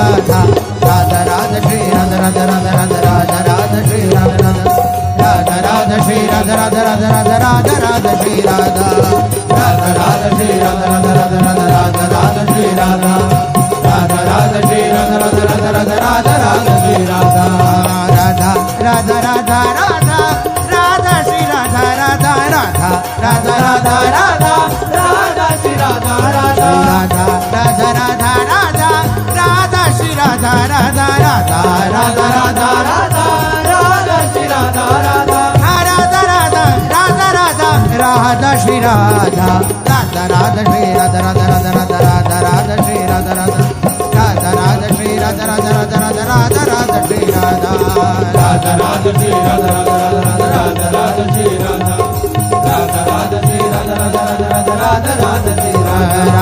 Radha Radha Radha Shri Radha Radha Radha Radha Radha Radha Shri Radha Radha Radha Radha Shri Radha Radha Radha Radha Radha Radha Shri Radha Radha Radha Shri Radha Radha Radha Radha Radha Radha Shri Radha Radha Radha Shri Radha Radha Radha Radha Radha Radha Shri Radha Radha Radha Radha Radha Radha Shri Radha Radha Radha Radha Radha Radha Radha Shri Radha Radha Radha Radha Radha Radha Radha Shri Radha Radha Radha Radha Radha Radha Radha Shri Radha Radha Radha Radha Radha Radha Radha Shri Radha Radha Radha Shri Radha Radha Radha Radha Radha Radha Shri Radha Radha Radha Radha Shri Radha Radha Radha Radha Radha Radha Shri Radha Radha Radha Shri Radha Radha Radha Radha Radha Shri Radha Radha Radha Shri Radha Radha Radha Radha Radha Radha Shri Radha